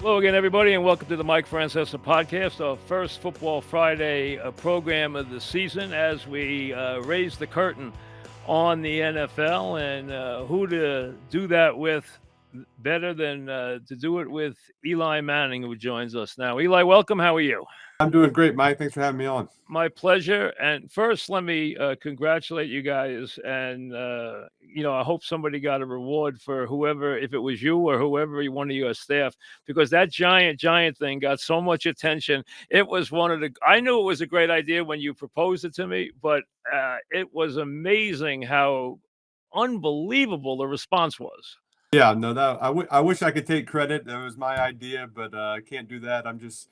Hello again, everybody, and welcome to the Mike Francesa podcast, our first Football Friday program of the season as we raise the curtain on the NFL. And who to do that with better than to do it with Eli Manning, who joins us now. Eli, welcome. How are you? I'm doing great, Mike. Thanks for having me on. My pleasure. And first, let me congratulate you guys. And, I hope somebody got a reward for whoever, if it was you or whoever, one of your staff, because that giant thing got so much attention. It was I knew it was a great idea when you proposed it to me, but it was amazing how unbelievable the response was. Yeah, no, I wish I could take credit. That was my idea, but I can't do that. I'm just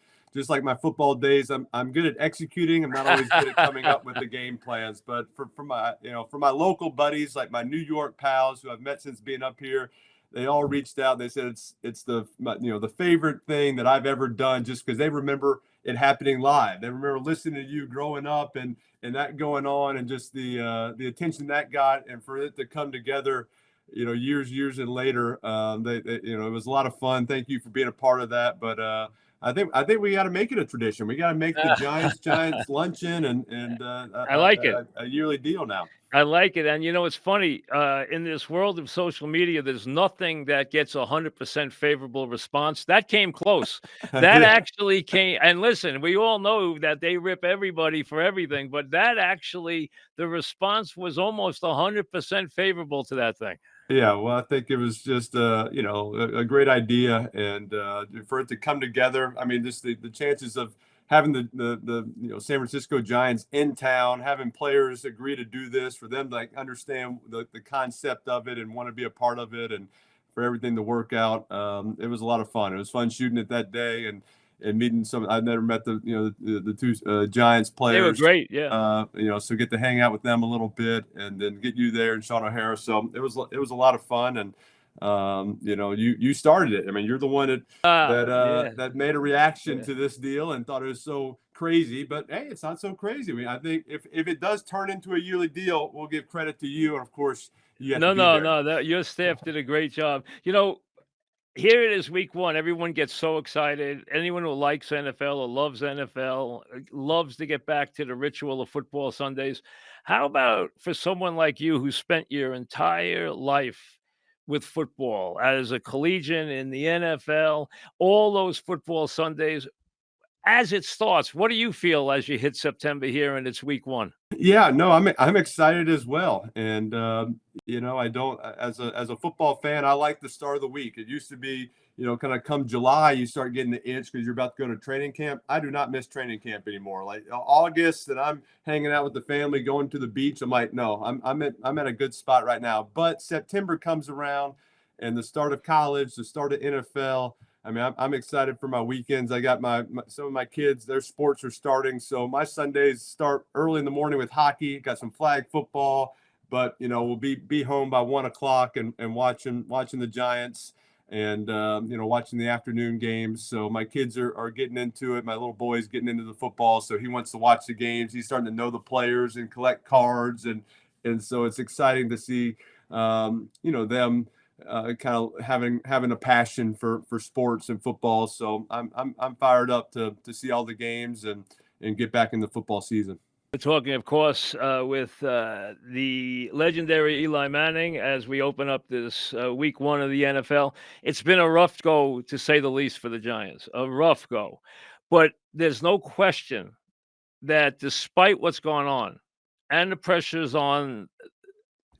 like my football days. I'm good at executing. I'm not always good at coming up with the game plans. But for my local buddies, like my New York pals who I've met since being up here, they all reached out. They said it's the favorite thing that I've ever done, just because they remember it happening live. They remember listening to you growing up and that going on, and just the attention that got, and for it to come together, years and later. It was a lot of fun. Thank you for being a part of that. But I think we got to make it a tradition. We got to make the Giants luncheon and I like it. A yearly deal now. I like it. And, it's funny. In this world of social media, there's nothing that gets 100% favorable response. That came close. That actually came. And listen, we all know that they rip everybody for everything. But that actually, the response was almost 100% favorable to that thing. Yeah, well, I think it was just a great idea, and for it to come together. I mean, just the chances of having the San Francisco Giants in town, having players agree to do this, for them to understand the concept of it and want to be a part of it, and for everything to work out. It was a lot of fun. It was fun shooting it that day and meeting some. I've never met the two Giants players. They were great, yeah. So get to hang out with them a little bit, and then get you there and Sean O'Hara. So it was a lot of fun, and you started it. I mean, you're the one that made a reaction to this deal and thought it was so crazy. But hey, it's not so crazy. I mean, I think if it does turn into a yearly deal, we'll give credit to you, and of course you. No. Your staff did a great job. Here it is, week one. Everyone gets so excited. Anyone who likes NFL or loves NFL loves to get back to the ritual of football Sundays. How about for someone like you who spent your entire life with football as a collegian in the NFL, all those football Sundays? As it starts, what do you feel as you hit September here and it's week one? Yeah, no, I'm excited as well, and I don't, as a football fan, I like the start of the week. It used to be, kind of come July, you start getting the itch because you're about to go to training camp. I do not miss training camp anymore. Like August, and I'm hanging out with the family, going to the beach. I'm like, no, I'm at a good spot right now. But September comes around, and the start of college, the start of NFL. I mean, I'm excited for my weekends. I got some of my kids, their sports are starting. So my Sundays start early in the morning with hockey, got some flag football, but, we'll be home by 1:00 and watching the Giants and, watching the afternoon games. So my kids are getting into it. My little boy's getting into the football. So he wants to watch the games. He's starting to know the players and collect cards. And so it's exciting to see, them kind of having a passion for sports and football. So I'm fired up to see all the games and get back in the football season. We're talking, of course, with the legendary Eli Manning as we open up this week one of the NFL. It's been a rough go, to say the least, for the Giants. A rough go. But there's no question that despite what's going on and the pressures on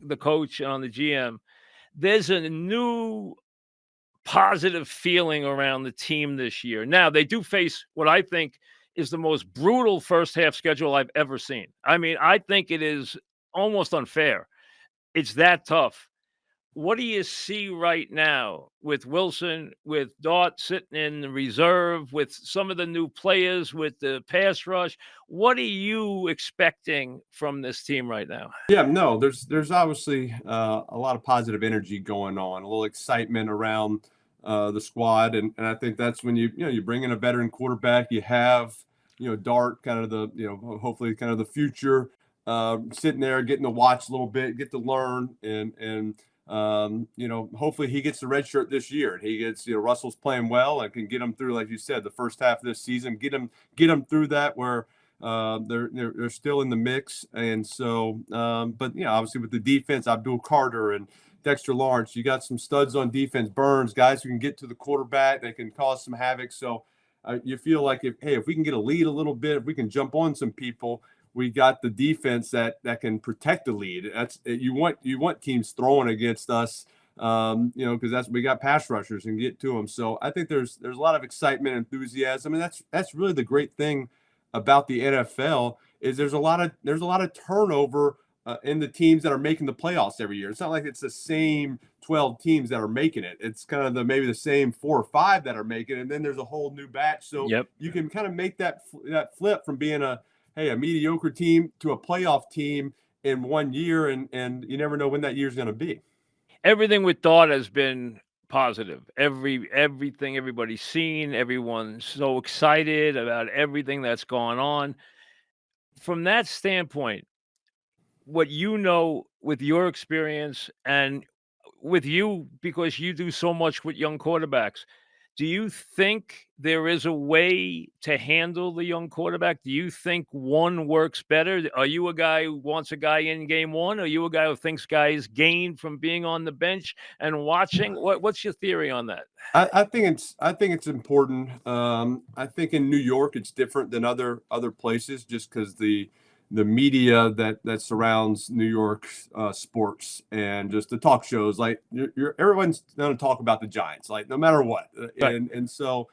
the coach and on the GM, there's a new positive feeling around the team this year. Now, they do face what I think is the most brutal first half schedule I've ever seen. I mean, I think it is almost unfair. It's that tough. What do you see right now with Wilson, with Dart sitting in the reserve, with some of the new players, with the pass rush? What are you expecting from this team right now? Yeah, no, there's obviously a lot of positive energy going on, a little excitement around the squad, and I think that's when you bring in a veteran quarterback. You have Dart, kind of the hopefully kind of the future, sitting there getting to watch a little bit, get to learn, and hopefully he gets the red shirt this year, and he gets, Russell's playing well and can get him through, like you said, the first half of this season, get him through that where they're still in the mix. And so, but obviously with the defense, Abdul Carter and Dexter Lawrence, you got some studs on defense, Burns, guys who can get to the quarterback, they can cause some havoc. So you feel like if we can get a lead a little bit, if we can jump on some people, we got the defense that can protect the lead. That's you want teams throwing against us, because we got pass rushers and get to them. So I think there's a lot of excitement, enthusiasm, and that's really the great thing about the NFL is there's a lot of turnover in the teams that are making the playoffs every year. It's not like it's the same 12 teams that are making it. It's kind of maybe the same 4 or 5 that are making it, and then there's a whole new batch. So you can kind of make that flip from being a mediocre team to a playoff team in 1 year, and you never know when that year's going to be. Everything with Dart has been positive. Everything everybody's seen, everyone's so excited about everything that's going on. From that standpoint, what with your experience and with you, because you do so much with young quarterbacks, do you think there is a way to handle the young quarterback? Do you think one works better? Are you a guy who wants a guy in game one? Are you a guy who thinks guys gain from being on the bench and watching? What's your theory on that? I think it's important. I think in New York it's different than other places, just because the media that surrounds New York sports and just the talk shows, like everyone's going to talk about the Giants, like no matter what. Right. And so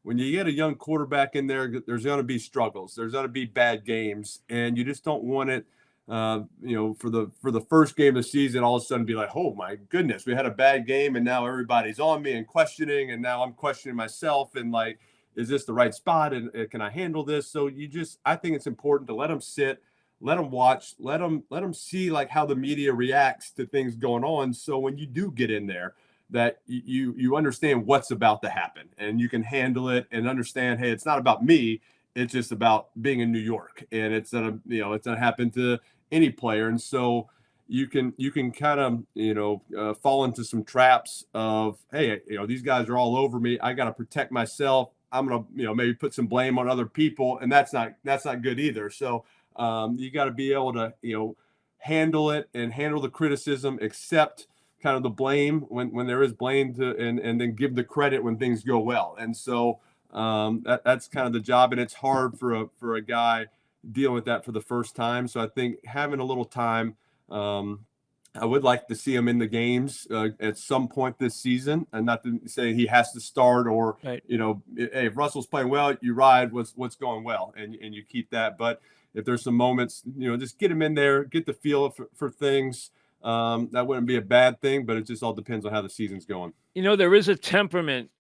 when you get a young quarterback in there, there's going to be struggles. There's going to be bad games, and you just don't want it. For the first game of the season, all of a sudden be like, oh my goodness, we had a bad game, and now everybody's on me and questioning, and now I'm questioning myself, and like, is this the right spot, and can I handle this? So I think it's important to let them sit, let them watch, let them see like how the media reacts to things going on. So when you do get in there, that you understand what's about to happen, and you can handle it and understand, hey, it's not about me. It's just about being in New York, and it's gonna happen to any player. And so you can kind of fall into some traps of, hey, these guys are all over me. I got to protect myself. I'm gonna maybe put some blame on other people, and that's not good either. So you got to be able to handle it and handle the criticism, accept kind of the blame when there is blame, and then give the credit when things go well. And so that's kind of the job, and it's hard for a guy dealing with that for the first time. So I think having a little time, I would like to see him in the games at some point this season, and not to say he has to start, or Right. Hey, if Russell's playing well, you ride what's going well, and you keep that. But if there's some moments, just get him in there, get the feel for things. That wouldn't be a bad thing, but it just all depends on how the season's going. There is a temperament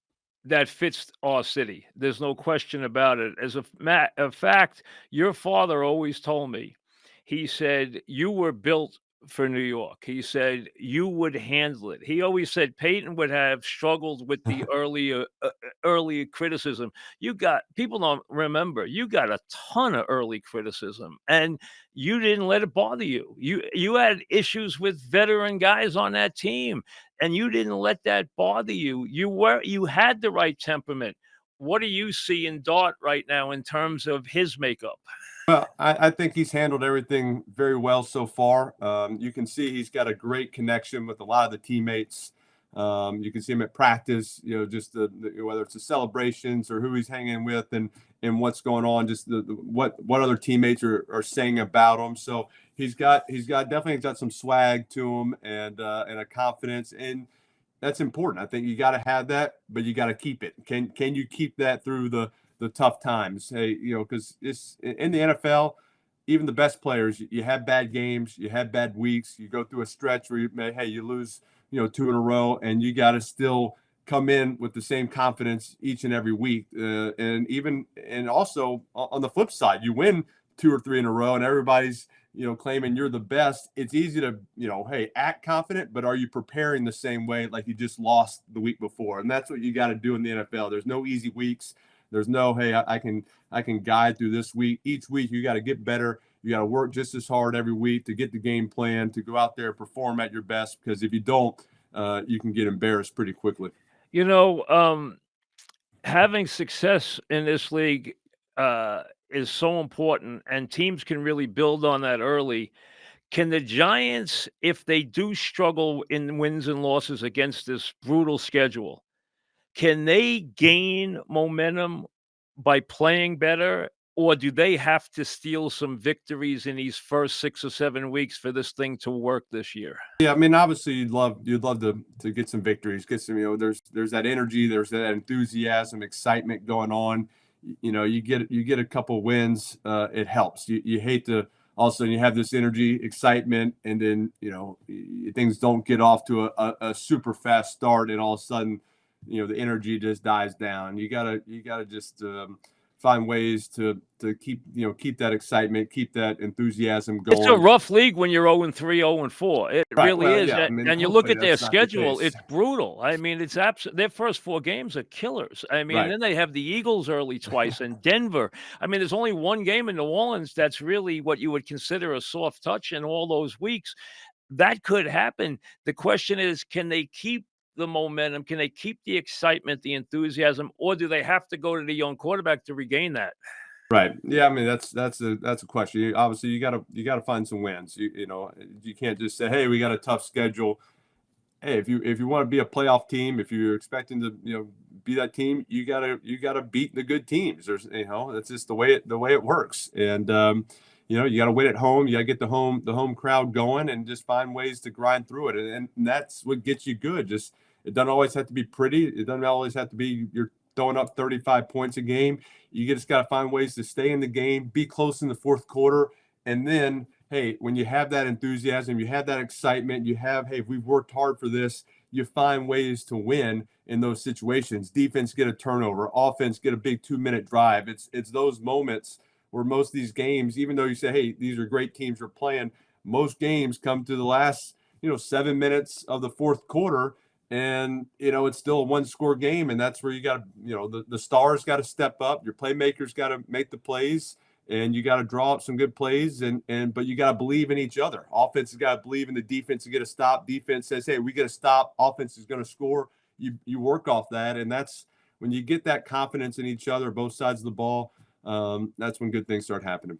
that fits our city. There's no question about it. As a fact, your father always told me, he said, you were built for New York. He said you would handle it. He always said Peyton would have struggled with the early criticism. People don't remember, you got a ton of early criticism, and you didn't let it bother you. You had issues with veteran guys on that team, and you didn't let that bother you. You had the right temperament. What do you see in Dart right now in terms of his makeup? Well, I think he's handled everything very well so far. You can see he's got a great connection with a lot of the teammates. You can see him at practice, just whether it's the celebrations or who he's hanging with, and what's going on, just what other teammates are saying about him. So he's definitely got some swag to him, and a confidence, and that's important. I think you got to have that, but you got to keep it. Can you keep that through the tough times? Hey, because it's in the NFL, even the best players, you have bad games, you have bad weeks, you go through a stretch where you lose, 2 in a row, and you got to still come in with the same confidence each and every week. And also on the flip side, you win 2 or 3 in a row, and everybody's claiming you're the best. It's easy to hey, act confident, but are you preparing the same way like you just lost the week before? And that's what you got to do in the NFL. There's no easy weeks. There's no, hey, I can guide through this week. Each week you got to get better, You got to work just as hard every week to get the game plan, to go out there and perform at your best. Because if you don't, you can get embarrassed pretty quickly. You know, having success in this league is so important, and teams can really build on that early. Can the Giants, if they do struggle in wins and losses against this brutal schedule, can they gain momentum by playing better, or do they have to steal some victories in these first 6 or 7 weeks for this thing to work this year? Yeah, I mean, obviously, you'd love to get some victories, get some. There's that energy, there's that enthusiasm, excitement going on. You get a couple wins, it helps. You hate to all of a sudden you have this energy, excitement, and then things don't get off to a super fast start, and all of a sudden, the energy just dies down. You gotta just find ways to keep that excitement, keep that enthusiasm It's a going. rough league when you're 0-3, 0-4. It Right. really Well, is, yeah. I mean, and you look hopefully at their that's not the schedule, case. it's brutal. I mean, it's their first 4 games are killers. I mean, Right. then they have the Eagles early twice and Denver. I mean, there's only one game in New Orleans that's really what you would consider a soft touch in all those weeks. That could happen. The question is, can they keep the momentum? Can they keep the excitement, the enthusiasm, or do they have to go to the young quarterback to regain that? Right. Yeah. I mean, that's a question. Obviously, you gotta find some wins. You can't just say, hey, we got a tough schedule. Hey, if you want to be a playoff team, if you're expecting to be that team, you gotta beat the good teams. That's just the way it works. And you gotta win at home. You gotta get the home crowd going, and just find ways to grind through it. And that's what gets you good. Just it doesn't always have to be pretty. It doesn't always have to be you're throwing up 35 points a game. You just got to find ways to stay in the game, be close in the fourth quarter, and then hey, when you have that enthusiasm, you have that excitement, hey, we've worked hard for this, you find ways to win in those situations. Defense get a turnover, offense get a big 2-minute drive. It's those moments where most of these games, even though you say, hey, these are great teams we're playing, most games come to the last 7 minutes of the fourth quarter, and it's still a one-score game, and that's where you got to the stars got to step up, your playmakers got to make the plays, and you got to draw up some good plays, but you got to believe in each other. Offense has got to believe in the defense to get a stop. Defense says, hey, we got to stop. Offense is going to score. You work off that, and that's when you get that confidence in each other, both sides of the ball. That's when good things start happening.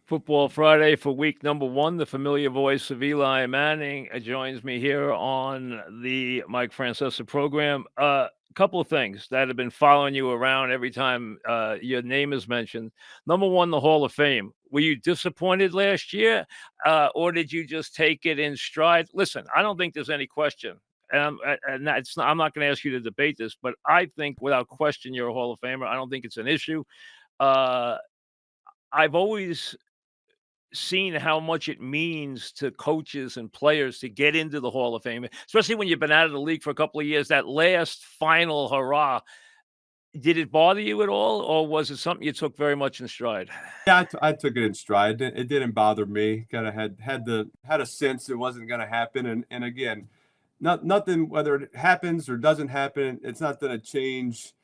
Football Friday for week number 1. The familiar voice of Eli Manning joins me here on the Mike Francesa program. A couple of things that have been following you around every time your name is mentioned. Number 1, the Hall of Fame. Were you disappointed last year, or did you just take it in stride? Listen, I don't think there's any question. And I'm not going to ask you to debate this, but I think without question you're a Hall of Famer. I don't think it's an issue. I've always seen how much it means to coaches and players to get into the Hall of Fame, especially when you've been out of the league for a couple of years. That last final hurrah, did it bother you at all, or was it something you took very much in stride? Yeah, I took it in stride. It didn't bother me. Kind of had a sense it wasn't going to happen, and again, nothing, whether it happens or doesn't happen, it's not going to change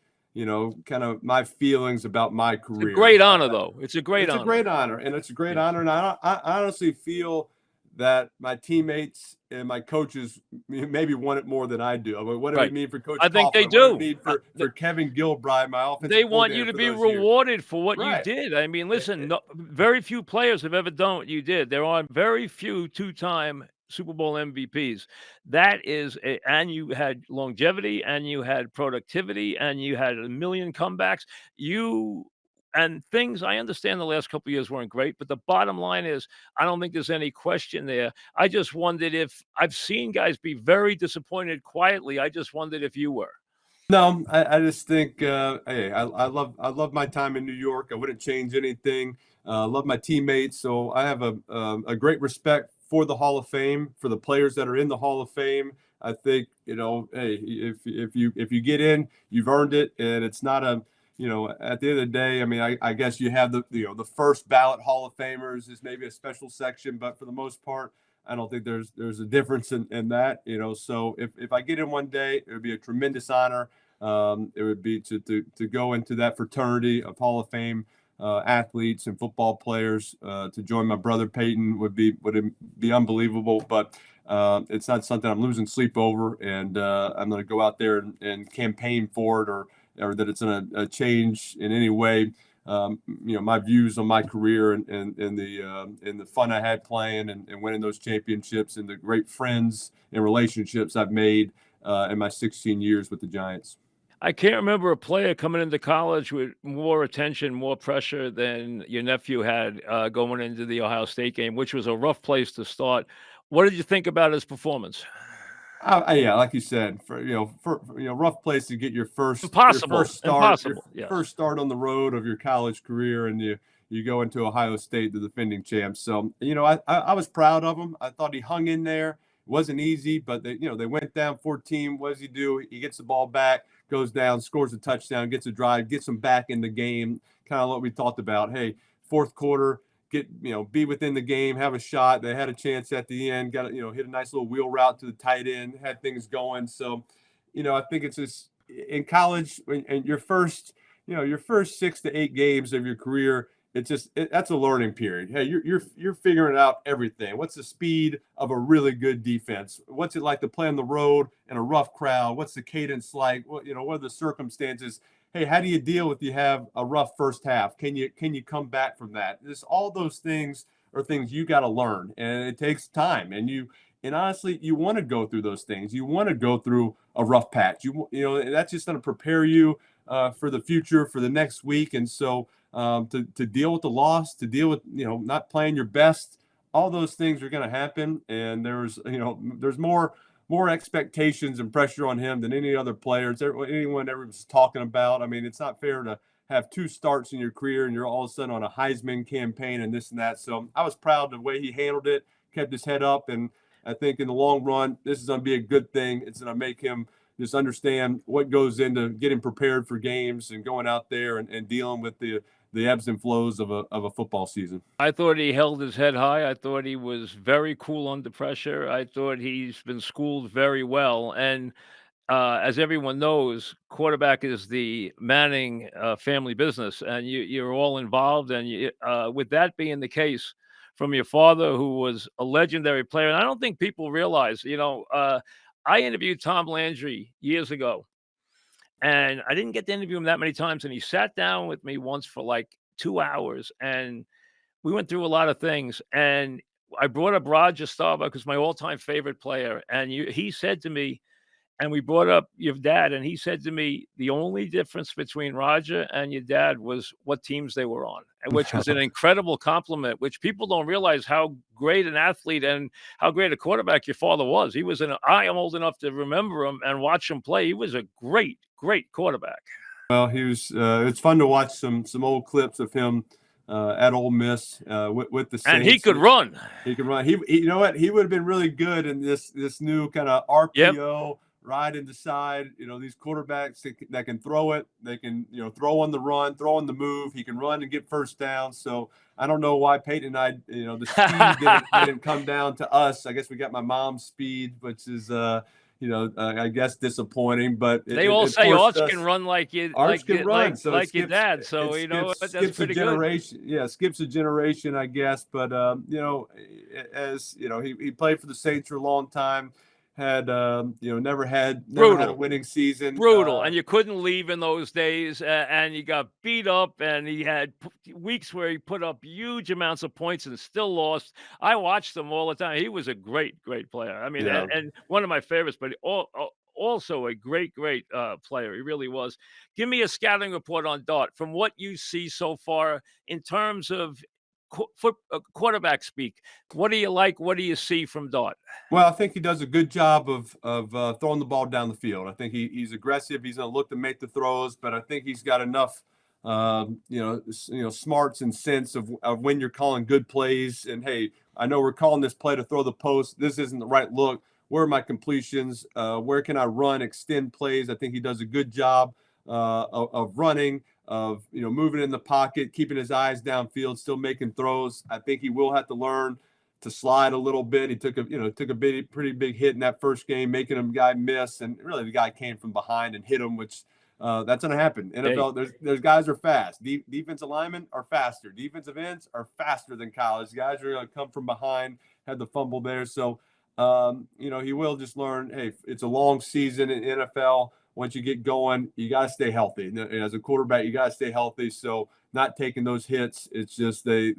kind of my feelings about my It's a career. great honor, though. It's a great It's a honor. great honor, and it's a great honor, and I honestly feel that my teammates and my coaches maybe want it more than I do. I mean, what do we need for Coach I think they Coughlin? What do we do. need for Kevin Gilbride, my offensive They want you coordinator to for be those years? rewarded for what you Right. did. I mean, listen, very few players have ever done what you did. There are very few 2-time Super Bowl MVPs. And you had longevity, and you had productivity, and you had a million comebacks. And things, I understand the last couple of years weren't great, but the bottom line is, I don't think there's any question there. I just wondered if I've seen guys be very disappointed quietly. I just wondered if you were. No, I just think, hey, I love my time in New York. I wouldn't change anything. Love my teammates, so I have a great respect for the Hall of Fame, for the players that are in the Hall of Fame. I think hey, if you get in, you've earned it, and it's not at the end of the day. I mean, I guess you have the first ballot Hall of Famers is maybe a special section, but for the most part, I don't think there's a difference in that. So if I get in one day, it would be a tremendous honor. It would be to go into that fraternity of Hall of Fame athletes and football players. To join my brother Peyton would be unbelievable, but it's not something I'm losing sleep over, and I'm going to go out there and campaign for it, or that it's going to change in any way. My views on my career and the fun I had playing and winning those championships, and the great friends and relationships I've made in my 16 years with the Giants. I can't remember a player coming into college with more attention, more pressure than your nephew had going into the Ohio State game, which was a rough place to start. What did you think about his performance? Yeah, like you said, rough place to get your first Impossible. first start on the road of your college career, and you go into Ohio State, the defending champs. So I was proud of him. I thought he hung in there. It wasn't easy, but they went down 14. What does he do? He gets the ball back, goes down, scores a touchdown, gets a drive, gets them back in the game. Kind of what we talked about. Hey, fourth quarter, be within the game, have a shot. They had a chance at the end, got hit a nice little wheel route to the tight end, had things going. So, I think it's just in college, and your first 6 to 8 games of your career, that's a learning period. Hey, you're figuring out everything. What's the speed of a really good defense? What's it like to play on the road in a rough crowd? What's the cadence like? What are the circumstances? Hey, how do you deal with you have a rough first half? Can you come back from that? All those things are things you got to learn, and it takes time. And honestly, you want to go through those things. You want to go through a rough patch. That's just going to prepare you for the future, for the next week. And so to deal with the loss, to deal with not playing your best, all those things are going to happen. And there's more expectations and pressure on him than any other players, anyone ever was talking about. I mean, it's not fair to have 2 starts in your career and you're all of a sudden on a Heisman campaign and this and that. So I was proud of the way he handled it, kept his head up. And I think in the long run, this is going to be a good thing. It's going to make him just understand what goes into getting prepared for games and going out there and dealing with the ebbs and flows of a football season. I thought he held his head high. I thought he was very cool under pressure. I thought he's been schooled very well. And as everyone knows, quarterback is the Manning family business, and you're all involved. And with that being the case, from your father, who was a legendary player, and I don't think people realize, I interviewed Tom Landry years ago, and I didn't get to interview him that many times. And he sat down with me once for like 2 hours, and we went through a lot of things. And I brought up Roger Staubach, who's my all-time favorite player, and he said to me, and we brought up your dad, and he said to me, the only difference between Roger and your dad was what teams they were on, which was an incredible compliment, which people don't realize how great an athlete and how great a quarterback your father was. I am old enough to remember him and watch him play. He was a great, great quarterback. Well, he was. It's fun to watch some old clips of him at Ole Miss with the Saints. And he could run. He could run. He you know what? He would have been really good in this new kind of RPO. Yep. Ride and decide, these quarterbacks that can throw it. They can, throw on the run, throw on the move. He can run and get first down. So I don't know why Peyton and I, the speed didn't come down to us. I guess we got my mom's speed, which is, I guess disappointing. But they all say Arch can run like your dad. So that's pretty good. Yeah, skips a generation, I guess. But as he played for the Saints for a long time. Never had a winning season. Brutal, and you couldn't leave in those days, and you got beat up, and he had weeks where he put up huge amounts of points and still lost. I watched him all the time. He was a great, great player. I mean, and one of my favorites, but also a great, great player. He really was. Give me a scouting report on Dart from what you see so far in terms of quarterback speak. What do you like? What do you see from Dart? Well, I think he does a good job of throwing the ball down the field. I think he's aggressive. He's going to look to make the throws, but I think he's got enough, smarts and sense of when you're calling good plays. And hey, I know we're calling this play to throw the post. This isn't the right look. Where are my completions? Where can I run, extend plays? I think he does a good job of running. Of moving in the pocket, keeping his eyes downfield, still making throws. I think he will have to learn to slide a little bit. He took a pretty big hit in that first game, making a guy miss, and really the guy came from behind and hit him, which That's going to happen. NFL, there's guys are fast. Defensive linemen are faster. Defensive ends are faster than college. Guys are going to come from behind, had the fumble there. So, he will just learn, hey, it's a long season in NFL. Once you get going, you got to stay healthy. And as a quarterback, you got to stay healthy. So not taking those hits, it's just they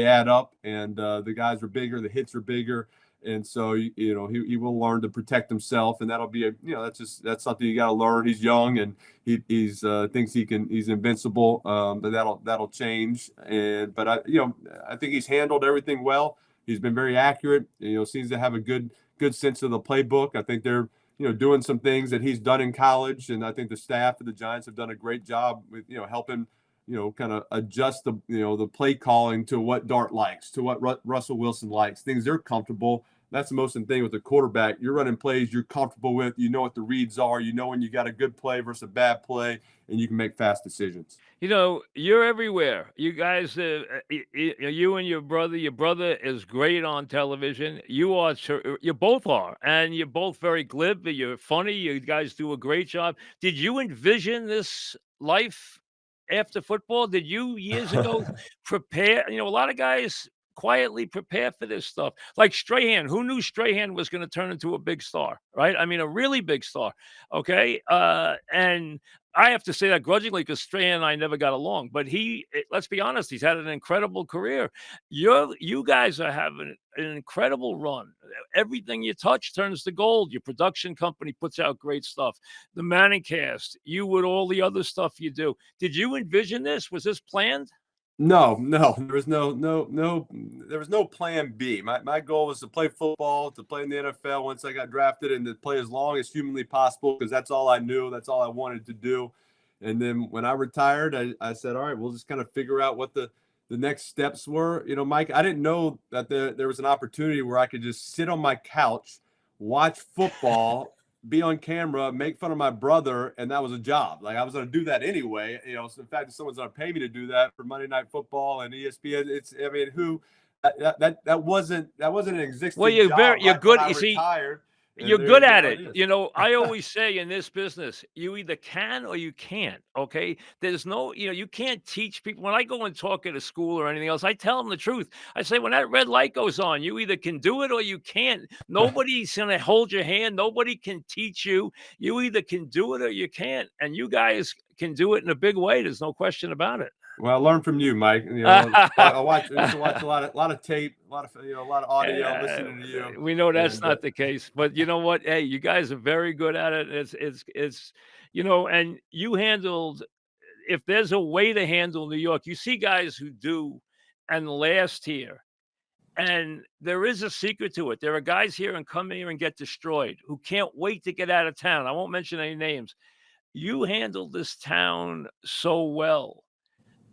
add up, and the guys are bigger, the hits are bigger. And so, he will learn to protect himself, and that'll be that's something you got to learn. He's young, and he's thinks he's invincible, but that'll change. But I think he's handled everything well. He's been very accurate. Seems to have a good sense of the playbook. I think they're doing some things that he's done in college, and I think the staff of the Giants have done a great job with helping kind of adjust the play calling to what Dart likes, to what Russell Wilson likes, things they're comfortable. That's the most important thing with the quarterback. You're running plays you're comfortable with. You know what the reads are. You know when you got a good play versus a bad play, and you can make fast decisions. You're everywhere. You guys, you and your brother is great on television. You both are, and you're both very glib. You're funny. You guys do a great job. Did you envision this life after football? Did you years ago prepare? A lot of guys quietly prepare for this stuff. Like Strahan, who knew Strahan was going to turn into a big star, right? I mean, a really big star. Okay. And I have to say that grudgingly because Strahan and I never got along, but let's be honest, he's had an incredible career. You guys are having an incredible run. Everything you touch turns to gold. Your production company puts out great stuff. The Manning cast, you with all the other stuff you do. Did you envision this? Was this planned? No. There was there was no plan B. My goal was to play football, to play in the NFL once I got drafted, and to play as long as humanly possible, because that's all I knew. That's all I wanted to do. And then when I retired, I said, all right, we'll just kind of figure out what the next steps were. Mike, I didn't know that there was an opportunity where I could just sit on my couch, watch football, be on camera, make fun of my brother, and that was a job. Like, I was going to do that anyway. So the fact that someone's going to pay me to do that for Monday Night Football and ESPN, that wasn't an existing Well, job. You're good. You see, retired. You're good at it. I always say in this business, you either can or you can't. Okay. There's no, you can't teach people. When I go and talk at a school or anything else, I tell them the truth. I say, when that red light goes on, you either can do it or you can't. Nobody's going to hold your hand. Nobody can teach you. You either can do it or you can't. And you guys can do it in a big way. There's no question about it. Well, I learned from you, Mike. I used to watch a lot of tape, a lot of audio, listening to you. We know that's not the case, but you know what? Hey, you guys are very good at it. It's and you handled. If there's a way to handle New York, you see guys who do and last here, and there is a secret to it. There are guys here and come here and get destroyed who can't wait to get out of town. I won't mention any names. You handled this town so well.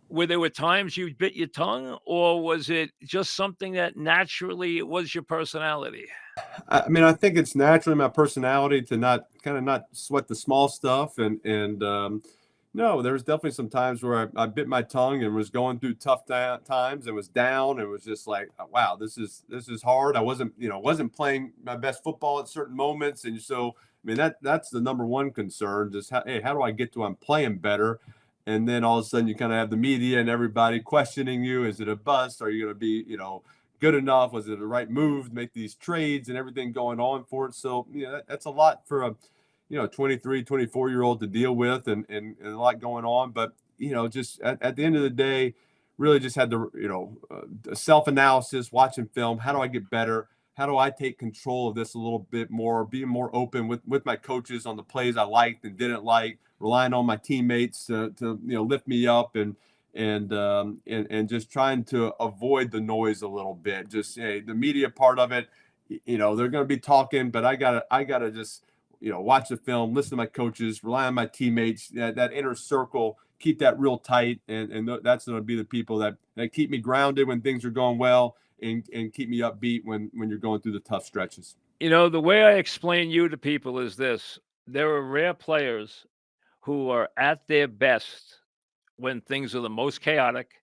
Were there times you bit your tongue, or was it just something that naturally it was your personality? I mean, I think it's naturally my personality to not sweat the small stuff, and no, there was definitely some times where I bit my tongue and was going through tough times and was down and was just like, wow, this is hard. I wasn't playing my best football at certain moments, and so I mean that's the number one concern. Just how do I get to I'm playing better? And then all of a sudden you kind of have the media and everybody questioning you. Is it a bust? Are you going to be, good enough? Was it the right move to make these trades and everything going on for it? So, that's a lot for a, 23, 24-year-old to deal with and a lot going on. But, just at the end of the day, really just had to, self-analysis, watching film. How do I get better? How do I take control of this a little bit more, being more open with my coaches on the plays I liked and didn't like, relying on my teammates to lift me up and just trying to avoid the noise a little bit. Just the media part of it, they're going to be talking, but I gotta just watch the film, listen to my coaches, rely on my teammates, that inner circle, keep that real tight, and that's going to be the people that keep me grounded when things are going well. And keep me upbeat when you're going through the tough stretches. The way I explain you to people is this. There are rare players who are at their best when things are the most chaotic,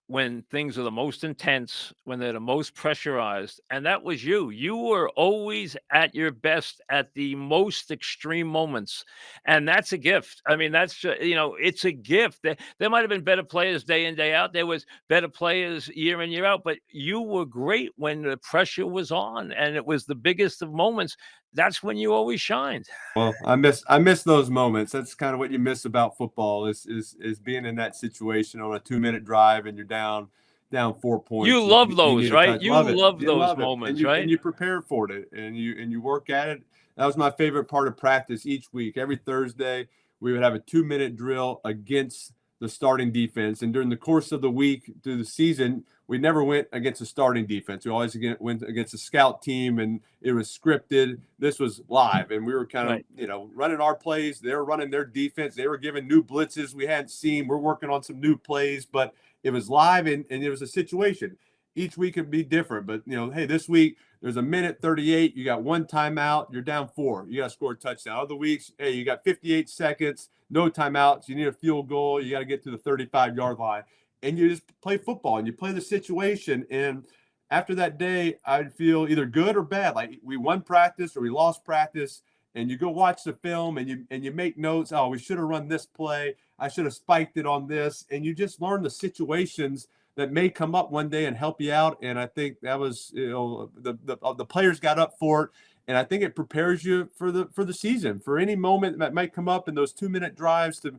when things are the most intense, when they're the most pressurized, and that was you. You were always at your best at the most extreme moments, and that's a gift. I mean, that's it's a gift. There might have been better players day in day out. There was better players year in year out, but you were great when the pressure was on, and it was the biggest of moments. That's when you always shined. Well, I miss those moments. That's kind of what you miss about football is being in that situation on a 2-minute drive and you're down 4 You points. love You those, need a right? touch. You Love it. love You those love it, moments, right? and you prepare for it, and you work at it. That was my favorite part of practice each week. Every Thursday, we would have a 2-minute drill against the starting defense, and during the course of the week through the season, we never went against a starting defense. We always went against a scout team, and it was scripted. This was live, and we were kind of, Right. running our plays. They were running their defense. They were giving new blitzes we hadn't seen. We're working on some new plays, but it was live, and it was a situation. Each week could be different, but hey, this week there's a minute 38. You got one timeout. You're down 4. You got to score a touchdown. Other weeks, hey, you got 58 seconds, no timeouts. You need a field goal. You got to get to the 35-yard line, and you just play football and you play the situation. And after that day, I'd feel either good or bad. Like we won practice or we lost practice. And you go watch the film and you make notes. Oh, we should have run this play. I should have spiked it on this. And you just learn the situations that may come up one day and help you out. And I think that was, the players got up for it. And I think it prepares you for the season, for any moment that might come up in those 2-minute drives to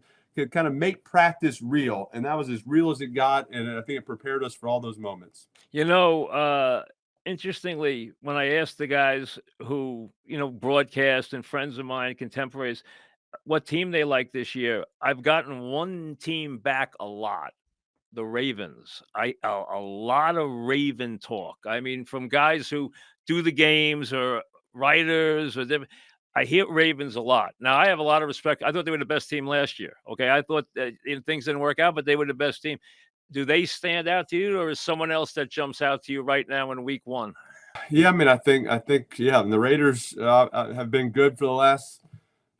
kind of make practice real. And that was as real as it got. And I think it prepared us for all those moments. Interestingly, when I asked the guys who, broadcast and friends of mine, contemporaries, what team they like this year, I've gotten one team back a lot. The Ravens. A lot of Raven talk. I mean, from guys who do the games or writers or I hear Ravens a lot. Now, I have a lot of respect. I thought they were the best team last year. Okay, I thought that things didn't work out, but they were the best team. Do they stand out to you, or is someone else that jumps out to you right now in week 1? Yeah, I mean, I think, yeah, and the Raiders have been good for the last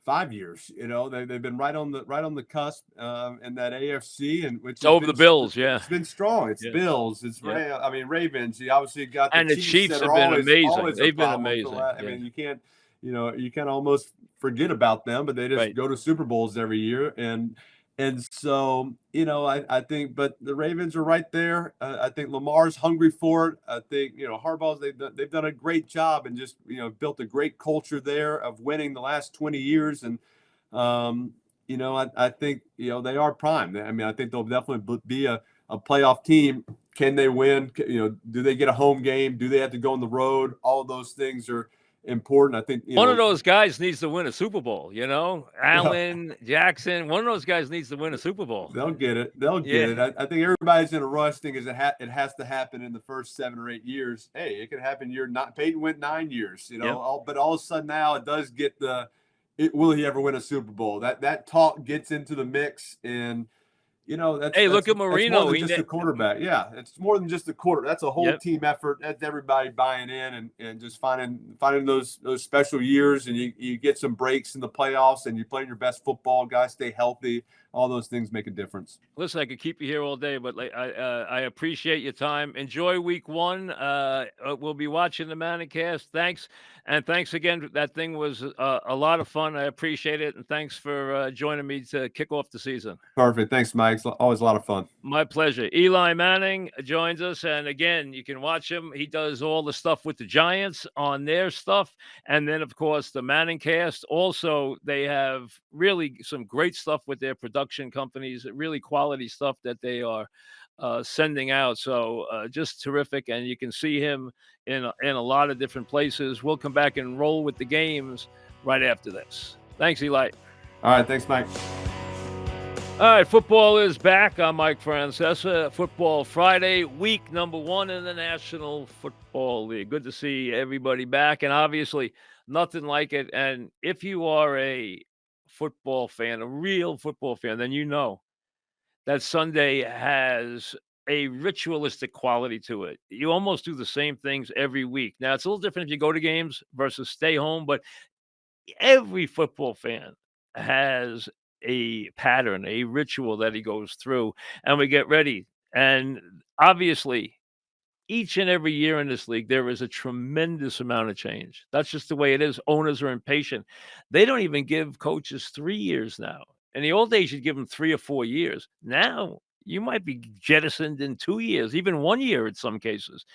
5 years. They've been right on the cusp in that AFC, and which It's has over been the Bills, yeah. it's been strong. It's Yeah. Bills. It's Yeah. I mean Ravens. You obviously got the And the Chiefs Chiefs that have are been always amazing. a They've been problem for amazing. that. I Yeah. mean, you can't almost forget about them, but they just Right. go to Super Bowls every year, and so I think, but the Ravens are right there. I think Lamar's hungry for it. I think Harbaugh's they've done a great job and just built a great culture there of winning the last 20 years, and I think they are primed. I mean, I think they'll definitely be a playoff team. Can they win? Do they get a home game? Do they have to go on the road? All of those things are important. I think One of those guys needs to win a Super Bowl, yeah, Allen, Jackson, one of those guys needs to win a Super Bowl. they'll get it. They'll Yeah. get it. I think everybody's in a rush thinking it has to happen in the first 7 or 8 years. Hey, it could happen. Peyton went 9 years. Yep. But all of a sudden now it does get will he ever win a Super Bowl? That talk gets into the mix, and Hey, look at that's more Marino. than just a quarterback. Yeah, it's more than just a quarter. That's a whole Yep. team effort. That's everybody buying in and just finding those special years, and you get some breaks in the playoffs, and you play your best football. Guys stay healthy. All those things make a difference. Listen, I could keep you here all day, but I appreciate your time. Enjoy week 1. We'll be watching the Manicast. Thanks, and thanks again. That thing was a lot of fun. I appreciate it, and thanks for joining me to kick off the season. Perfect. Thanks, Mike. It's always a lot of fun. My pleasure. Eli Manning joins us, and again, you can watch him. He does all the stuff with the Giants on their stuff, and then, of course, the Manning Cast. Also, they have really some great stuff with their production companies, really quality stuff that they are sending out. So just terrific, and you can see him in a lot of different places. We'll come back and roll with the games right after this. Thanks, Eli. All right. Thanks, Mike. All right, football is back. I'm Mike Francesa. Football Friday, week number 1 in the National Football League. Good to see everybody back, and obviously nothing like it. And if you are a football fan, a real football fan, then you know that Sunday has a ritualistic quality to it. You almost do the same things every week. Now, it's a little different if you go to games versus stay home, but every football fan has a pattern, a ritual that he goes through, and we get ready And obviously, each and every year in this league, there is a tremendous amount of change. That's just the way it is. Owners are impatient. They don't even give coaches 3 years now. In the old days, you'd give them 3 or 4 years. Now, you might be jettisoned in 2 years, even 1 year in some cases.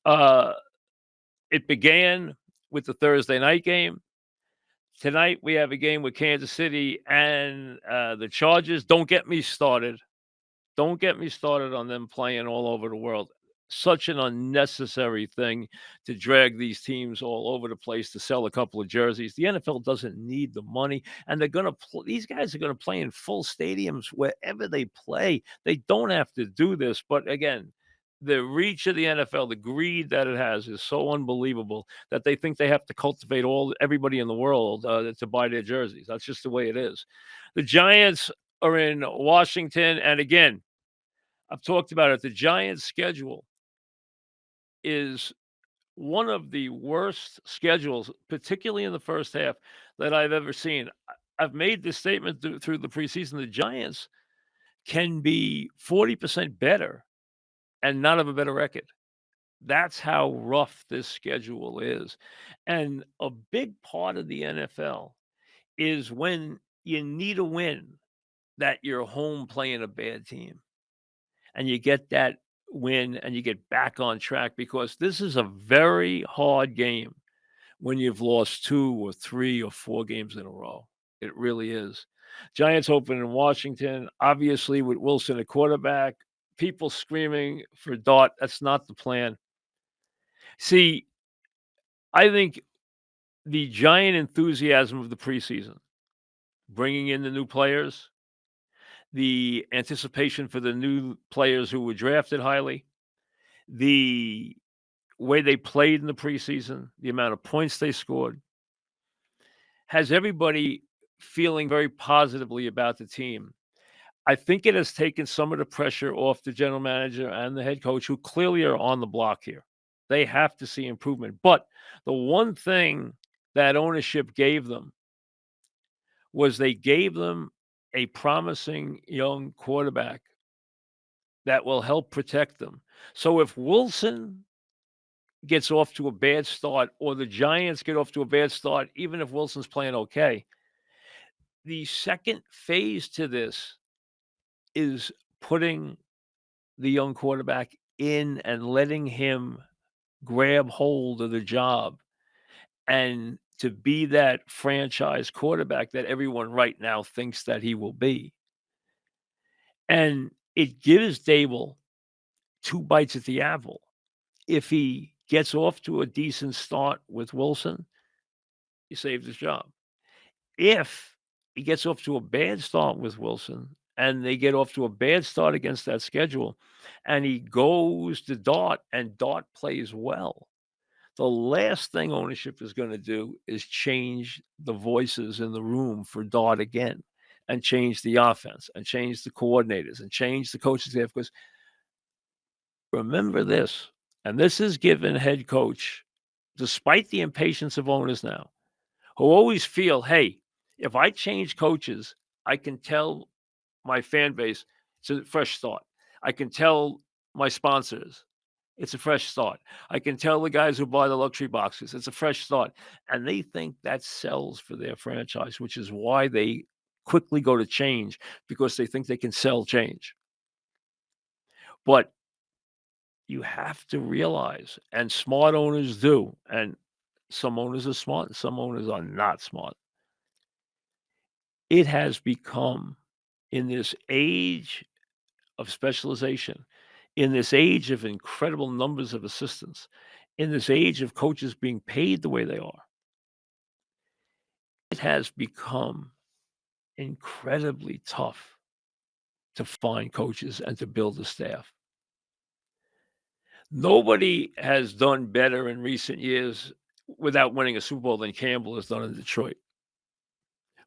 Uh, it began with the Thursday night game. Tonight, we have a game with Kansas City and the Chargers. Don't get me started. Don't get me started on them playing all over the world. Such an unnecessary thing to drag these teams all over the place to sell a couple of jerseys. The NFL doesn't need the money, and they're going to these guys are going to play in full stadiums wherever they play. They don't have to do this, but again, the reach of the NFL, the greed that it has is so unbelievable that they think they have to cultivate everybody in the world to buy their jerseys. That's just the way it is. The Giants are in Washington, and again, I've talked about it. The Giants' schedule is one of the worst schedules, particularly in the first half, that I've ever seen. I've made this statement through the preseason. The Giants can be 40% better and not have a better record. That's how rough this schedule is. And a big part of the NFL is when you need a win, that you're home playing a bad team. And you get that win and you get back on track, because this is a very hard game when you've lost 2 or 3 or 4 games in a row. It really is. Giants open in Washington, obviously with Wilson at quarterback, people screaming for Dart. That's not the plan. See, I think the giant enthusiasm of the preseason, bringing in the new players, the anticipation for the new players who were drafted highly, the way they played in the preseason, the amount of points they scored, has everybody feeling very positively about the team. I think it has taken some of the pressure off the general manager and the head coach, who clearly are on the block here. They have to see improvement. But the one thing that ownership gave them was they gave them a promising young quarterback that will help protect them. So if Wilson gets off to a bad start, or the Giants get off to a bad start, even if Wilson's playing okay, the second phase to this is putting the young quarterback in and letting him grab hold of the job and to be that franchise quarterback that everyone right now thinks that he will be. And it gives Dable 2 bites at the apple. If he gets off to a decent start with Wilson, he saved his job. If he gets off to a bad start with Wilson and they get off to a bad start against that schedule, and he goes to Dart and Dart plays well, the last thing ownership is going to do is change the voices in the room for Dart again, and change the offense and change the coordinators and change the coaching staff. Because remember this, and this is given head coach, despite the impatience of owners now, who always feel, hey, if I change coaches, I can tell my fan base it's a fresh start. I can tell my sponsors it's a fresh start. I can tell the guys who buy the luxury boxes it's a fresh start. And they think that sells for their franchise, which is why they quickly go to change, because they think they can sell change. But you have to realize, and smart owners do, and some owners are smart and some owners are not smart. It has become, in this age of specialization, in this age of incredible numbers of assistants, in this age of coaches being paid the way they are, it has become incredibly tough to find coaches and to build a staff. Nobody has done better in recent years without winning a Super Bowl than Campbell has done in Detroit,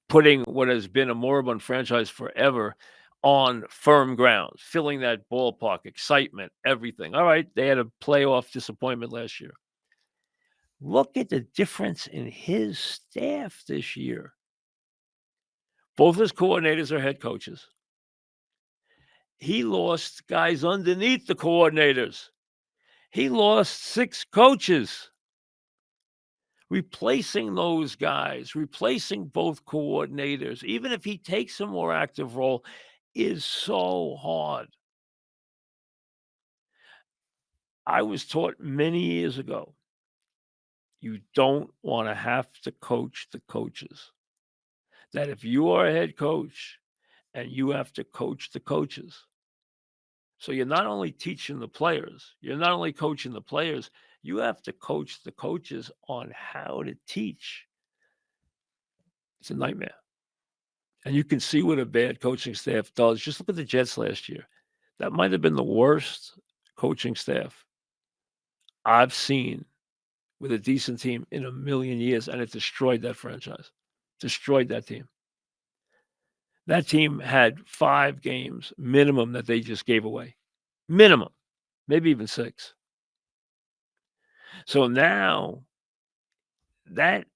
putting what has been a moribund franchise forever on firm ground, filling that ballpark, excitement, everything. All right, they had a playoff disappointment last year. Look at the difference in his staff this year. Both his coordinators are head coaches. He lost guys underneath the coordinators. He lost 6 coaches. Replacing those guys, replacing both coordinators, even if he takes a more active role, is so hard. I was taught many years ago, you don't want to have to coach the coaches. That if you are a head coach and you have to coach the coaches, so you're not only teaching the players, you're not only coaching the players, you have to coach the coaches on how to teach. It's a nightmare. And you can see what a bad coaching staff does. Just look at the Jets last year. That might have been the worst coaching staff I've seen with a decent team in a million years, and it destroyed that franchise, destroyed that team. That team had 5 games minimum that they just gave away. Minimum, maybe even 6. So now that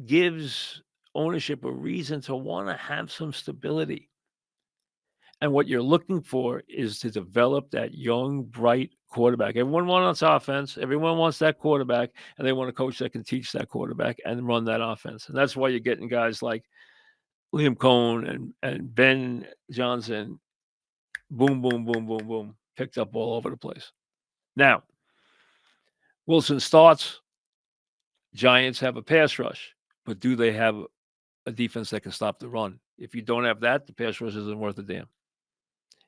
gives ownership a reason to want to have some stability. And what you're looking for is to develop that young, bright quarterback. Everyone wants offense. Everyone wants that quarterback, and they want a coach that can teach that quarterback and run that offense. And that's why you're getting guys like Liam Cohn and Ben Johnson. Boom, boom, boom, boom, boom. Picked up all over the place. Now, Wilson starts. Giants have a pass rush, but do they have a defense that can stop the run? If you don't have that, the pass rush isn't worth a damn.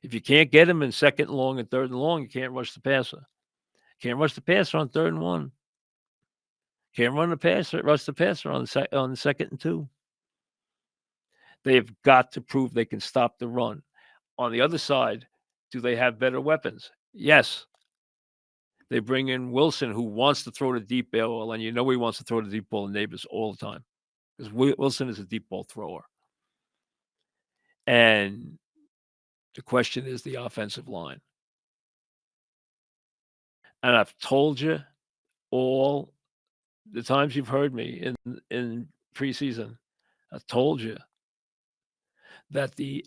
If you can't get him in 2nd and long and 3rd and long, you can't rush the passer. Can't rush the passer on 3rd and 1. Can't rush the passer on 2nd and 2. They've got to prove they can stop the run. On the other side, do they have better weapons? Yes. They bring in Wilson, who wants to throw the deep ball, and you know he wants to throw the deep ball to Neighbors all the time because Wilson is a deep ball thrower. And the question is the offensive line. And I've told you all the times you've heard me in preseason, I've told you that the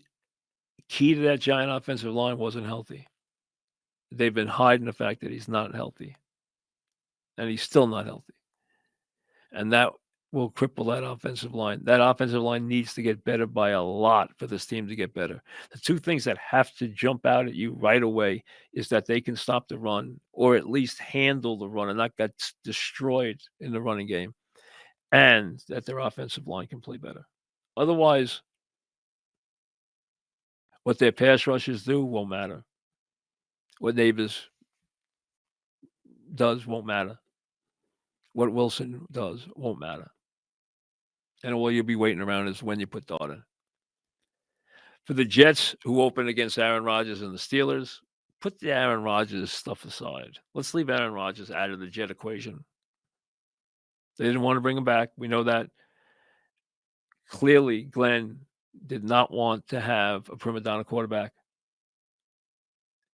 key to that Giant offensive line wasn't healthy. They've been hiding the fact that he's not healthy. And he's still not healthy. And that will cripple that offensive line. That offensive line needs to get better by a lot for this team to get better. The 2 things that have to jump out at you right away is that they can stop the run or at least handle the run and not get destroyed in the running game, and that their offensive line can play better. Otherwise, what their pass rushers do won't matter. What Neighbors does won't matter. What Wilson does won't matter. And all you'll be waiting around is when you put Dart in. For the Jets, who opened against Aaron Rodgers and the Steelers, put the Aaron Rodgers stuff aside. Let's leave Aaron Rodgers out of the Jet equation. They didn't want to bring him back. We know that. Clearly, Glenn did not want to have a prima donna quarterback.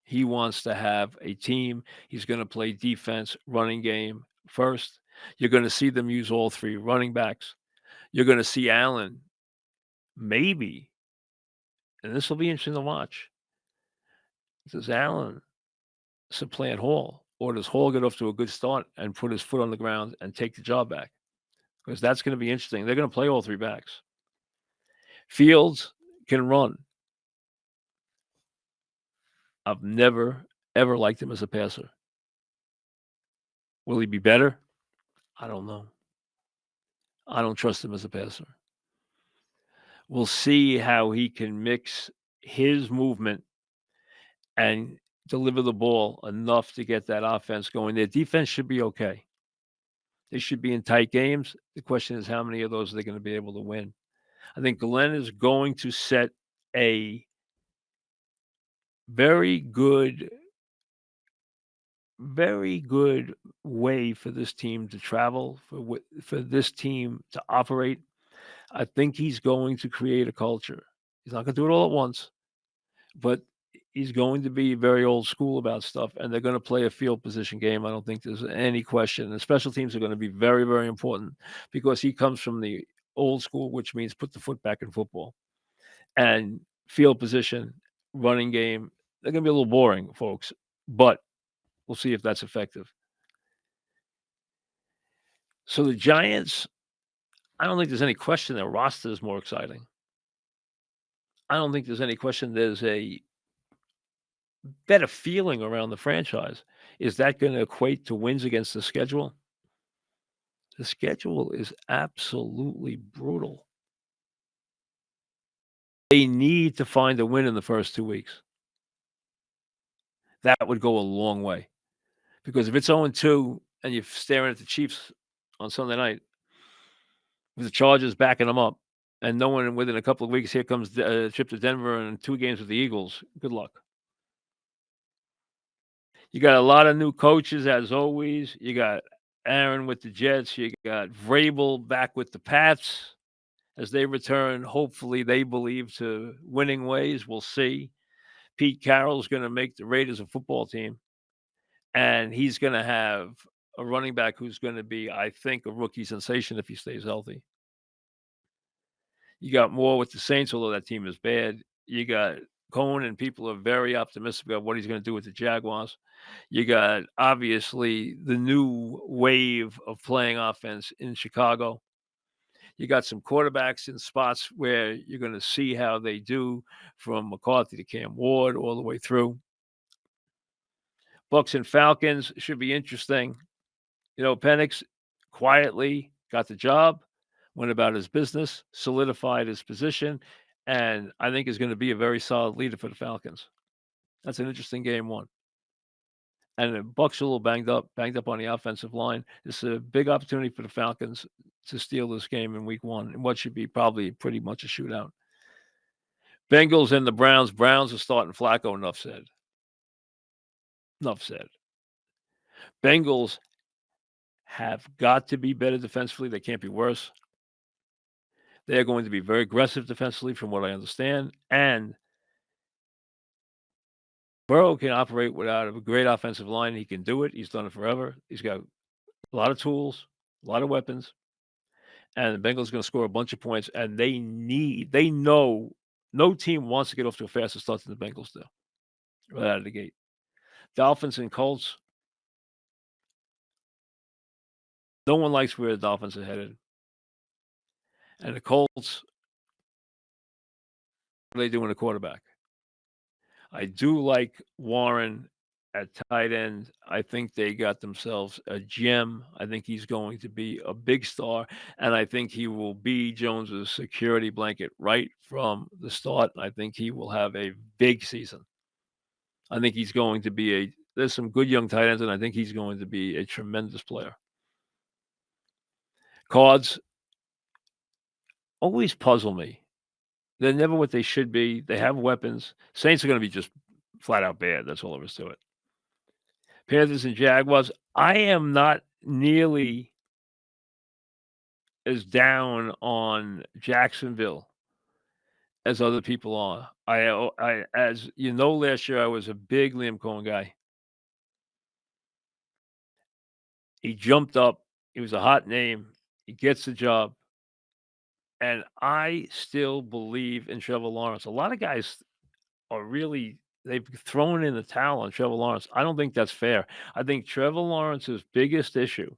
He wants to have a team. He's going to play defense, running game first. You're going to see them use all 3 running backs. You're going to see Allen, maybe, and this will be interesting to watch. Does Allen supplant Hall, or does Hall get off to a good start and put his foot on the ground and take the job back? Because that's going to be interesting. They're going to play all 3 backs. Fields can run. I've never, ever liked him as a passer. Will he be better? I don't know. I don't trust him as a passer. We'll see how he can mix his movement and deliver the ball enough to get that offense going. Their defense should be okay. They should be in tight games. The question is, how many of those are they going to be able to win? I think Glenn is going to set a very good way for this team to travel, for this team to operate. I think he's going to create a culture. He's not going to do it all at once, but he's going to be very old school about stuff, and they're going to play a field position game. I don't think there's any question. And special teams are going to be very, very important because he comes from the old school, which means put the foot back in football. And field position, running game, They're going to be a little boring, folks, but we'll see if that's effective. So the Giants, I don't think there's any question their roster is more exciting. I don't think there's any question there's a better feeling around the franchise. Is that going to equate to wins against the schedule? The schedule is absolutely brutal. They need to find a win in the first 2 weeks. That would go a long way. Because if it's 0-2 and you're staring at the Chiefs on Sunday night, with the Chargers backing them up, and no one within a couple of weeks, here comes a trip to Denver and 2 games with the Eagles. Good luck. You got a lot of new coaches, as always. You got Aaron with the Jets. You got Vrabel back with the Pats as they return. Hopefully, they believe to winning ways. We'll see. Pete Carroll's going to make the Raiders a football team, and he's going to have a running back who's going to be, I think, a rookie sensation if he stays healthy. You got more with the Saints, although that team is bad. You got Cohen, and people are very optimistic about what he's going to do with the Jaguars. You got, obviously, the new wave of playing offense in Chicago. You got some quarterbacks in spots where you're going to see how they do, from McCarthy to Cam Ward all the way through. Bucs and Falcons should be interesting. Penix quietly got the job, went about his business, solidified his position, and I think is going to be a very solid leader for the Falcons. That's an interesting game one. And the Bucs are a little banged up on the offensive line. It's a big opportunity for the Falcons to steal this game in week one, in what should be probably pretty much a shootout. Bengals and the Browns. Browns are starting Flacco, enough said. Enough said. Bengals have got to be better defensively. They can't be worse. They're going to be very aggressive defensively, from what I understand. And Burrow can operate without a great offensive line. He can do it. He's done it forever. He's got a lot of tools, a lot of weapons. And the Bengals are going to score a bunch of points. And they know no team wants to get off to a faster start than the Bengals do right out of the gate. Dolphins and Colts. No one likes where the Dolphins are headed. And the Colts, what are they doing at quarterback? I do like Warren at tight end. I think they got themselves a gem. I think he's going to be a big star, and I think he will be Jones's security blanket right from the start. I think he will have a big season. I think he's going to be there's some good young tight ends, and I think he's going to be a tremendous player. Cards always puzzle me. They're never what they should be. They have weapons. Saints are going to be just flat out bad. That's all there is to it. Panthers and Jaguars. I am not nearly as down on Jacksonville as other people are. As you know, last year I was a big Liam Cohen guy. He jumped up. He was a hot name. He gets the job. And I still believe in Trevor Lawrence. A lot of guys are really, they've thrown in the towel on Trevor Lawrence. I don't think that's fair. I think Trevor Lawrence's biggest issue,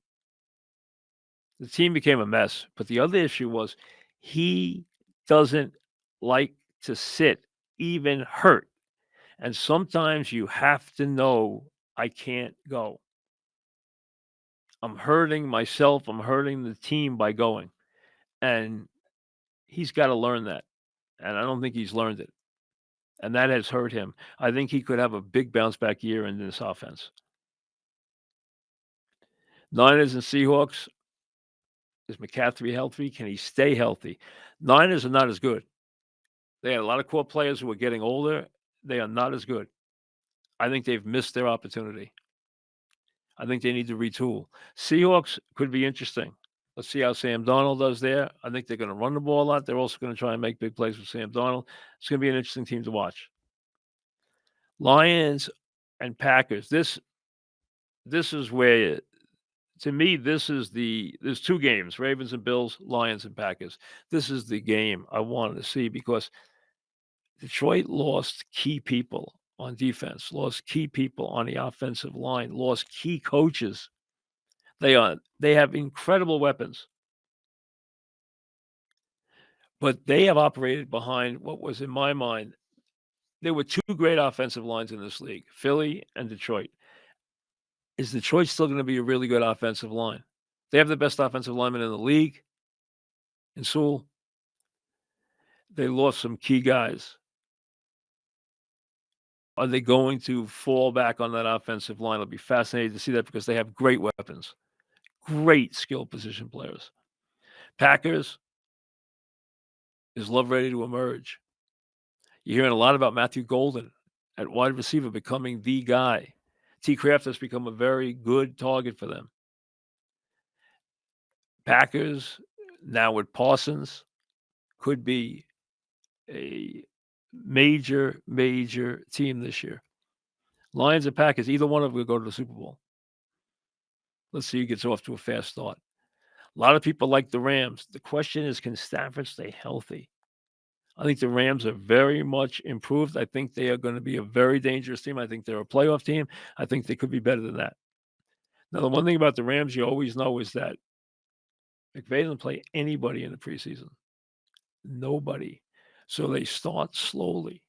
the team became a mess, but the other issue was he doesn't like to sit, even hurt. And sometimes you have to know, I can't go. I'm hurting myself. I'm hurting the team by going. And he's got to learn that. And I don't think he's learned it. And that has hurt him. I think he could have a big bounce back year in this offense. Niners and Seahawks. Is McCaffrey healthy? Can he stay healthy? Niners are not as good. They had a lot of core players who are getting older. They are not as good. I think they've missed their opportunity. I think they need to retool. Seahawks could be interesting. Let's see how Sam Darnold does there. I think they're going to run the ball a lot. They're also going to try and make big plays with Sam Darnold. It's going to be an interesting team to watch. Lions and Packers. This is where, to me, there's 2 games, Ravens and Bills, Lions and Packers. This is the game I wanted to see because Detroit lost key people on defense, lost key people on the offensive line, lost key coaches. They have incredible weapons, but they have operated behind what was, in my mind, there were two great offensive lines in this league, Philly and Detroit. Is Detroit still going to be a really good offensive line? They have the best offensive lineman in the league in Sewell. They lost some key guys. Are they going to fall back on that offensive line? It'll be fascinating to see that because they have great weapons, great skill position players. Packers, is Love ready to emerge? You're hearing a lot about Matthew Golden at wide receiver becoming the guy. T. Kraft has become a very good target for them. Packers, now with Parsons, could be a major, major team this year. Lions and Packers, either one of them will go to the Super Bowl. Let's see who gets off to a fast start. A lot of people like the Rams. The question is, can Stafford stay healthy? I think the Rams are very much improved. I think they are going to be a very dangerous team. I think they're a playoff team. I think they could be better than that. Now, the one thing about the Rams you always know is that McVay doesn't play anybody in the preseason. Nobody. So they start slowly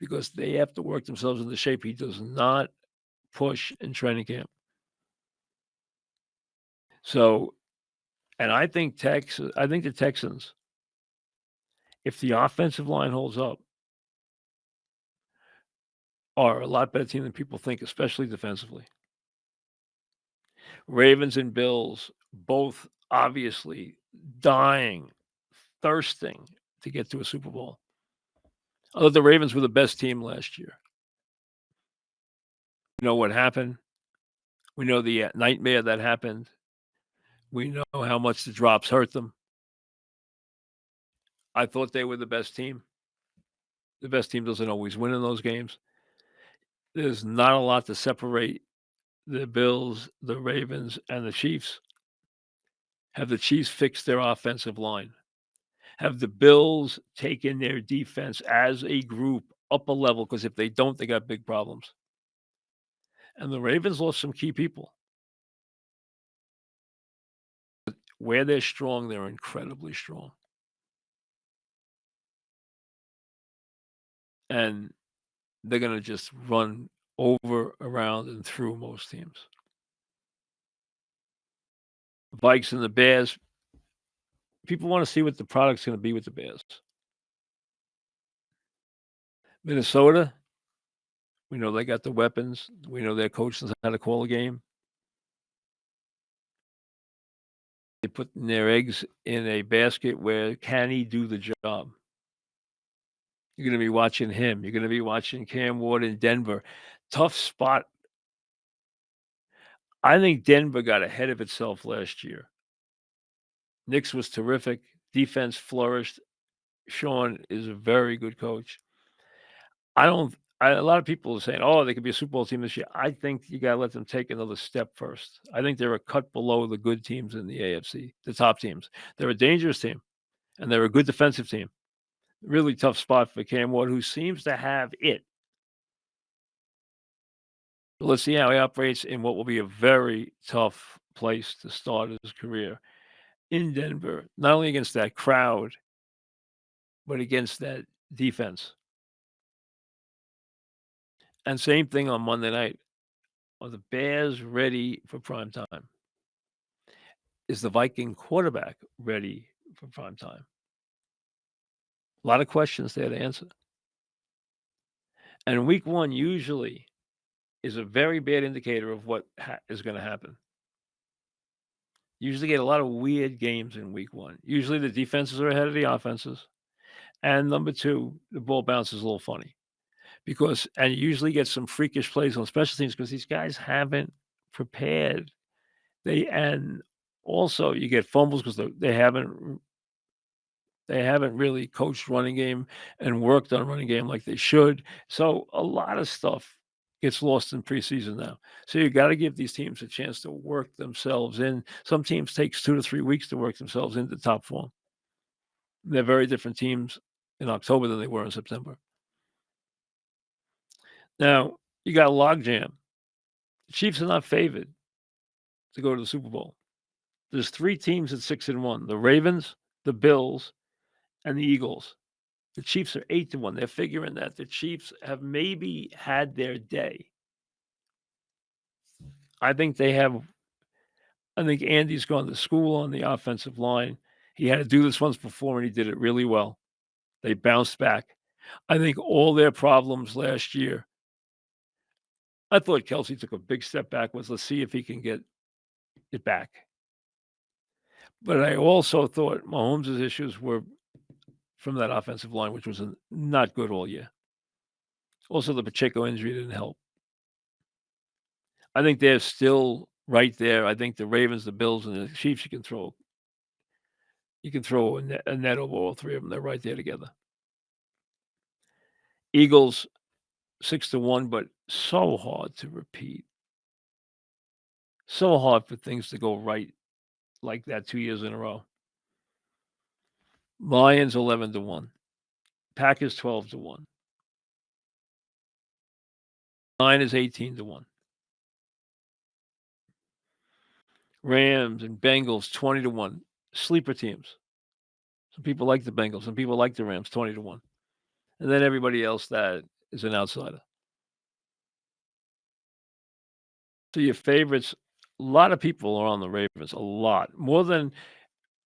because they have to work themselves into shape. He does not push in training camp. So, and I think the Texans, if the offensive line holds up, are a lot better team than people think, especially defensively. Ravens and Bills, both obviously dying, thirsting to get to a Super Bowl. I thought the Ravens were the best team last year. We know what happened. We know the nightmare that happened. We know how much the drops hurt them. I thought they were the best team. The best team doesn't always win in those games. There's not a lot to separate the Bills, the Ravens, and the Chiefs. Have the Chiefs fixed their offensive line? Have the Bills taken their defense as a group up a level? Because if they don't, they got big problems. And the Ravens lost some key people. Where they're strong, they're incredibly strong. And they're going to just run over, around, and through most teams. Vikes and the Bears, people want to see what the product's going to be with the Bears. Minnesota, we know they got the weapons. We know their coach knows how to call a game. They put their eggs in a basket where can he do the job? You're going to be watching him. You're going to be watching Cam Ward in Denver. Tough spot. I think Denver got ahead of itself last year. Knicks was terrific. Defense flourished. Sean is a very good coach. A lot of people are saying, oh, they could be a Super Bowl team this year. I think you got to let them take another step first. I think they're a cut below the good teams in the AFC, the top teams. They're a dangerous team, and they're a good defensive team. Really tough spot for Cam Ward, who seems to have it. But let's see how he operates in what will be a very tough place to start his career in Denver, not only against that crowd, but against that defense. And same thing on Monday night. Are the Bears ready for prime time? Is the Viking quarterback ready for prime time? A lot of questions there to answer. And week one usually is a very bad indicator of what is going to happen. You usually get a lot of weird games in week one. Usually the defenses are ahead of the offenses. And number two, the ball bounces a little funny. And you usually get some freakish plays on special teams because these guys haven't prepared. And also you get fumbles because they haven't really coached running game and worked on running game like they should. So a lot of stuff gets lost in preseason now. So you got to give these teams a chance to work themselves in. Some teams takes 2 to 3 weeks to work themselves into top form. They're very different teams in October than they were in September. Now, you got a logjam. The Chiefs are not favored to go to the Super Bowl. There's 3 teams at 6-1, the Ravens, the Bills, and the Eagles. The Chiefs are 8-1. They're figuring that the Chiefs have maybe had their day. I think Andy's gone to school on the offensive line. He had to do this once before, and he did it really well. They bounced back. I think all their problems last year, I thought Kelsey took a big step backwards. Let's see if he can get it back. But I also thought Mahomes' issues were from that offensive line, which was not good all year. Also, the Pacheco injury didn't help. I think they're still right there. I think the Ravens, the Bills, and the Chiefs, you can throw a net over all 3 of them. They're right there together. Eagles 6-1, but so hard to repeat. So hard for things to go right like that 2 years in a row. Lions 11-1. Packers 12-1. Niners 18-1. Rams and Bengals 20-1. Sleeper teams. Some people like the Bengals. Some people like the Rams 20-1. And then everybody else that is an outsider. So your favorites, a lot of people are on the Ravens. A lot more than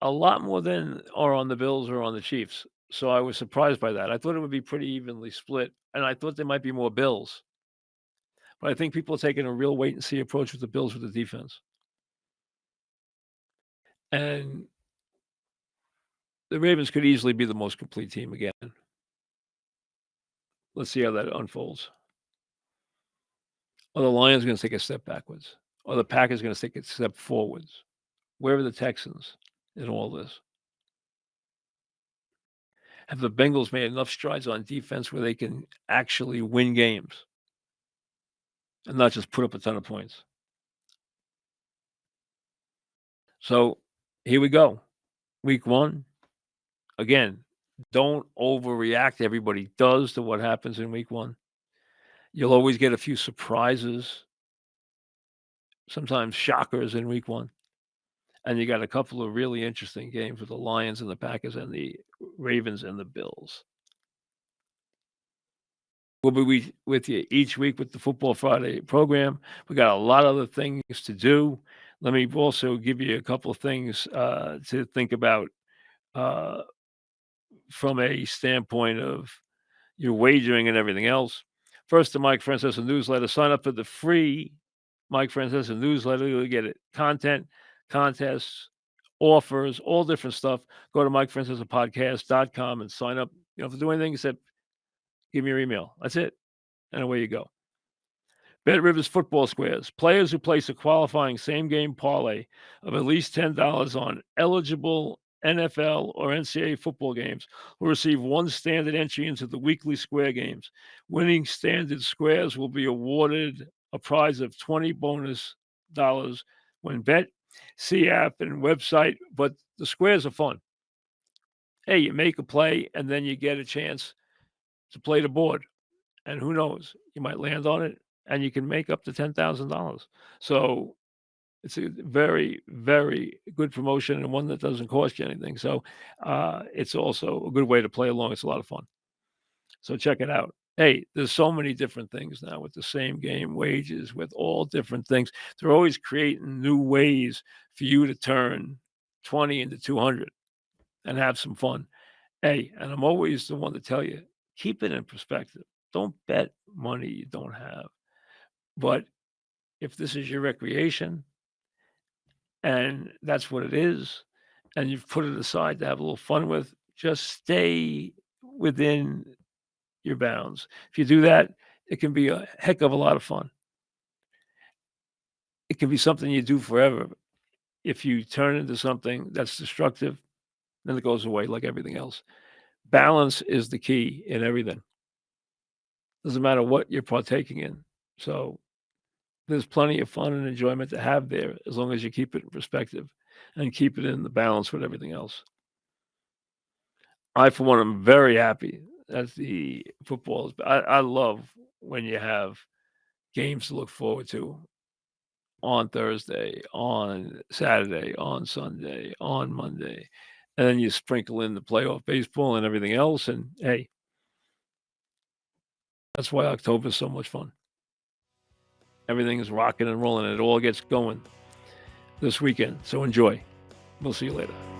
are on the Bills or on the Chiefs. So I was surprised by that. I thought it would be pretty evenly split, and I thought there might be more Bills. But I think people are taking a real wait and see approach with the Bills with the defense. And the Ravens could easily be the most complete team again. Let's see how that unfolds. Are the Lions going to take a step backwards? Or the Packers going to take a step forwards? Where are the Texans in all this? Have the Bengals made enough strides on defense where they can actually win games and not just put up a ton of points? So here we go. Week 1. Again, don't overreact. Everybody does to what happens in week 1. You'll always get a few surprises, sometimes shockers in week 1. And you got a couple of really interesting games with the Lions and the Packers and the Ravens and the Bills. We'll be with you each week with the Football Friday program. We got a lot of other things to do. Let me also give you a couple of things to think about from a standpoint of your wagering and everything else. First, the Mike Francesa newsletter. Sign up for the free Mike Francesa newsletter. You'll get it. Content, contests, offers, all different stuff. Go to MikeFrancesa'Podcast.com and sign up. You don't have to do anything except give me your email. That's it. And away you go. Bet Rivers Football Squares. Players who place a qualifying same-game parlay of at least $10 on eligible NFL or NCAA football games will receive one standard entry into the weekly square games. Winning standard squares will be awarded a prize of $20 bonus when bet. See app and website, but the squares are fun. Hey, you make a play, and then you get a chance to play the board. And who knows, you might land on it, and you can make up to $10,000. So it's a very, very good promotion and one that doesn't cost you anything. So it's also a good way to play along. It's a lot of fun. So check it out. Hey, there's so many different things now with the same game wages, with all different things. They're always creating new ways for you to turn 20 into 200 and have some fun. Hey, and I'm always the one to tell you, keep it in perspective. Don't bet money you don't have. But if this is your recreation and that's what it is, and you've put it aside to have a little fun with, just stay within your bounds. If you do that, it can be a heck of a lot of fun. It can be something you do forever. If you turn into something that's destructive, then it goes away like everything else. Balance is the key in everything. Doesn't matter what you're partaking in. So there's plenty of fun and enjoyment to have there as long as you keep it in perspective and keep it in the balance with everything else. I, for one, am very happy that the football is. I love when you have games to look forward to on Thursday, on Saturday, on Sunday, on Monday, and then you sprinkle in the playoff baseball and everything else, and hey, that's why October is so much fun. Everything is rocking and rolling, and it all gets going this weekend. So enjoy. We'll see you later.